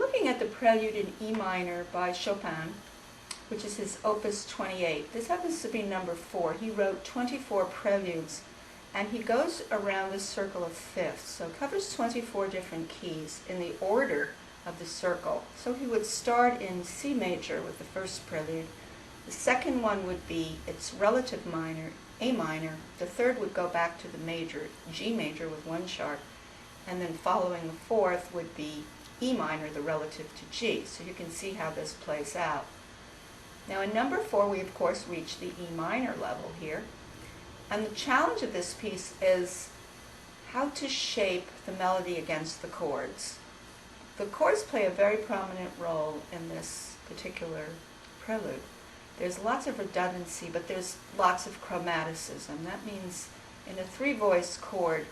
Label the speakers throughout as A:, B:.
A: looking at the Prelude in E minor by Chopin, which is his Opus 28. This happens to be number 4. He wrote 24 preludes, and he goes around the circle of fifths, so covers 24 different keys in the order of the circle. So he would start in C major with the first prelude. The second one would be its relative minor, A minor. The third would go back to the major, G major with one sharp, and then following the fourth would be E minor, the relative to G. So you can see how this plays out. Now in number 4, we of course reach the E minor level here. And the challenge of this piece is how to shape the melody against the chords. The chords play a very prominent role in this particular prelude. There's lots of redundancy, but there's lots of chromaticism. That means in a 3-voice chord,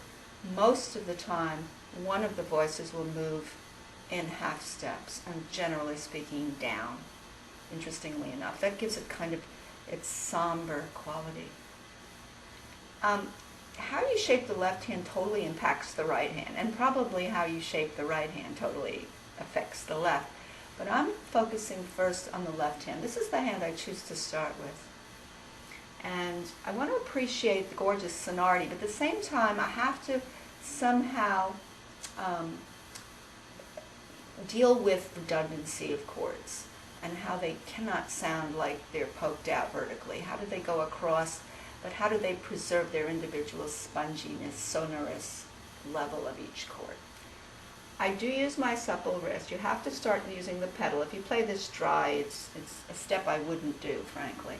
A: most of the time, one of the voices will move in half steps, and generally speaking, down, interestingly enough. That gives it kind of its somber quality. How you shape the left hand totally impacts the right hand, and probably how you shape the right hand totally affects the left. But I'm focusing first on the left hand. This is the hand I choose to start with. And I want to appreciate the gorgeous sonority, but at the same time I have to somehow deal with redundancy of chords and how they cannot sound like they're poked out vertically. How do they go across, but how do they preserve their individual sponginess, sonorous level of each chord? I do use my supple wrist. You have to start using the pedal. If you play this dry, it's a step I wouldn't do, frankly.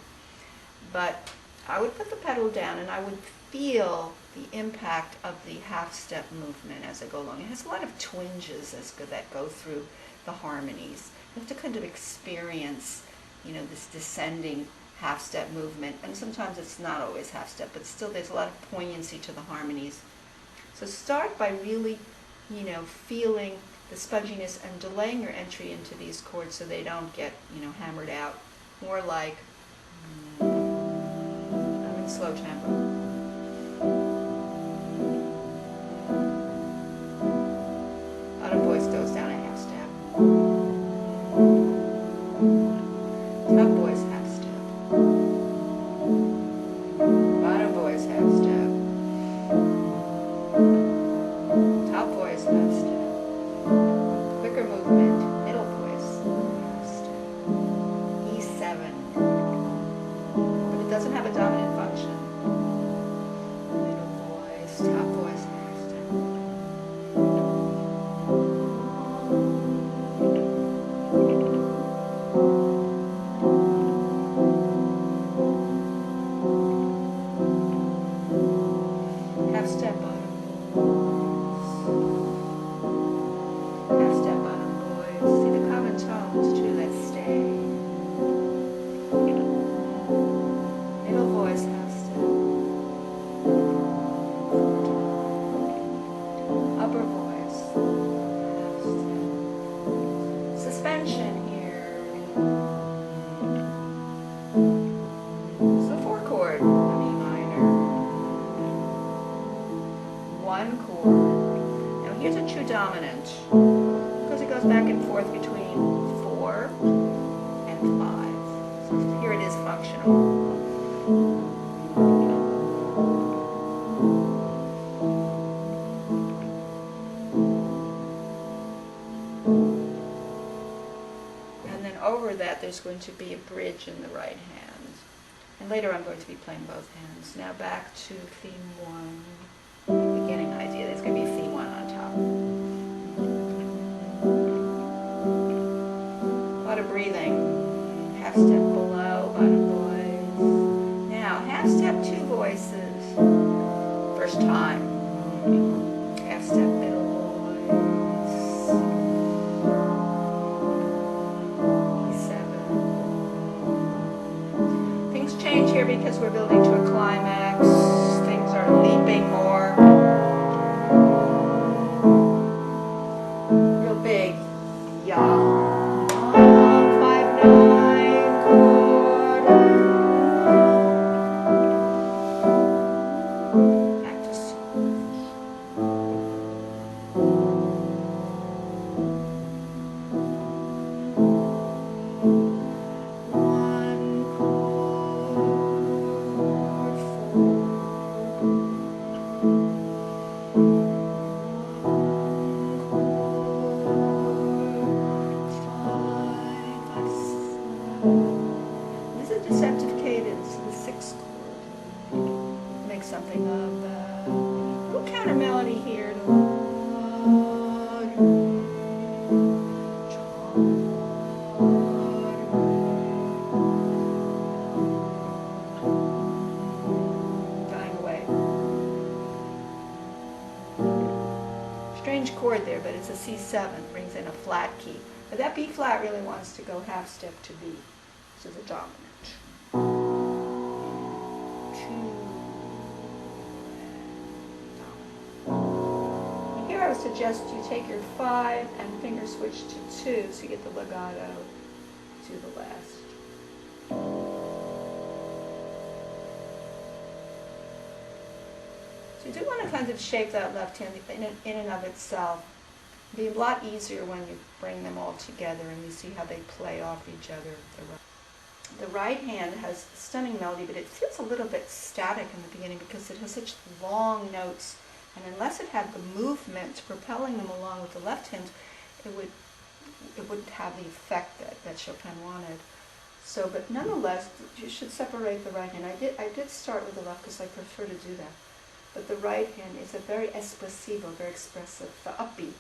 A: But I would put the pedal down and I would feel the impact of the half-step movement as I go along. It has a lot of twinges that go through the harmonies. You have to kind of experience, this descending half-step movement. And sometimes it's not always half-step, but still there's a lot of poignancy to the harmonies. So start by really feeling the sponginess and delaying your entry into these chords so they don't get, hammered out. More like, I'm in slow tempo. Bottom voice goes down a half step. Top voice half step. Bottom voice half step. Top voice half step. Quicker movement. Middle voice half step. E7. But it doesn't have a dominant function. Middle voice. Top voice half step. Half step bottom voice. Half step bottom voice. See the common tones too that stay. Middle voice half step. Upper voice half step. Suspension here. It's the 4 chord of E minor. 1 chord. Now here's a true dominant, because it goes back and forth between 4 and 5. So here it is functional. And then over that there's going to be a bridge in the right hand. And later I'm going to be playing both hands. Now back to theme 1. Beginning idea. There's going to be a theme 1 on top. A lot of breathing. Half step below, bottom voice. Now, half step 2 voices. First time. Half step middle voice. E7. Things change here because we're building to a climax. Things are leaping more. Real big. Yeah. 5/9 chord. Back to C. a C7, brings in a flat key. But that B flat really wants to go half step to B, which is a dominant. 2, and here I would suggest you take your 5 and finger switch to 2 so you get the legato to the last. So you do want to kind of shape that left hand in and of itself. It'll be a lot easier when you bring them all together and you see how they play off each other. The right hand has stunning melody, but it feels a little bit static in the beginning because it has such long notes, and unless it had the movement propelling them along with the left hand, it wouldn't have the effect that Chopin wanted. So, but nonetheless, you should separate the right hand. I did start with the left because I prefer to do that. But the right hand is a very espressivo, very expressive, upbeat.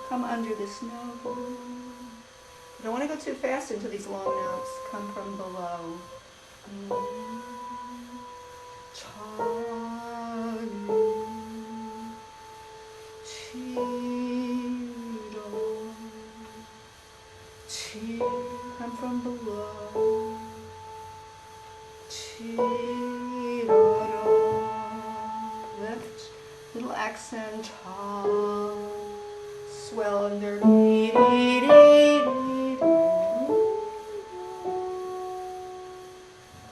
A: Come under this note. You don't want to go too fast into these long notes. Come from below. Come from below. Lift. Little accent. Swell under.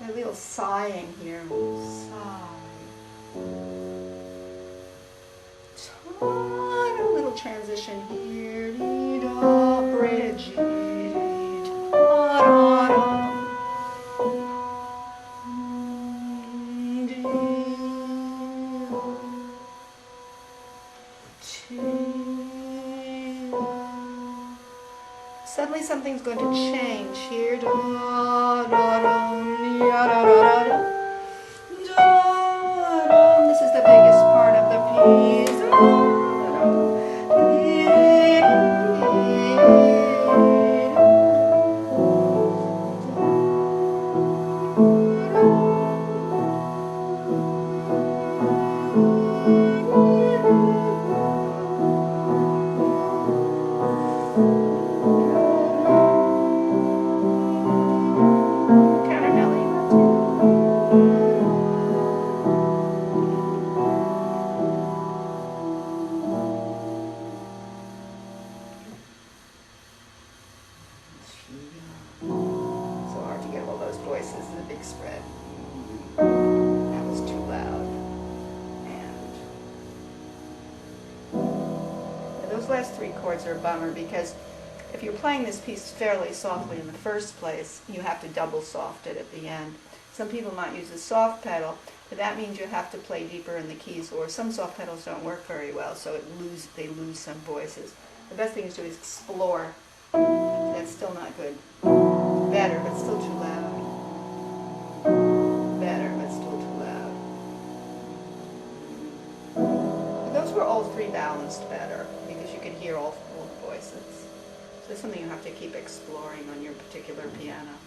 A: A little sighing here. Sigh. A little transition here. Bridge. Suddenly something's going to change here. This is the biggest part of the piece. So hard to get all those voices in a big spread. That was too loud. And those last 3 chords are a bummer because if you're playing this piece fairly softly in the first place, you have to double soft it at the end. Some people might use a soft pedal, but that means you have to play deeper in the keys, or some soft pedals don't work very well, so they lose some voices. The best thing to do is explore. That's still not good. Better, but still too loud. Better, but still too loud. But those were all 3 balanced better, because you could hear all the voices. So it's something you have to keep exploring on your particular piano.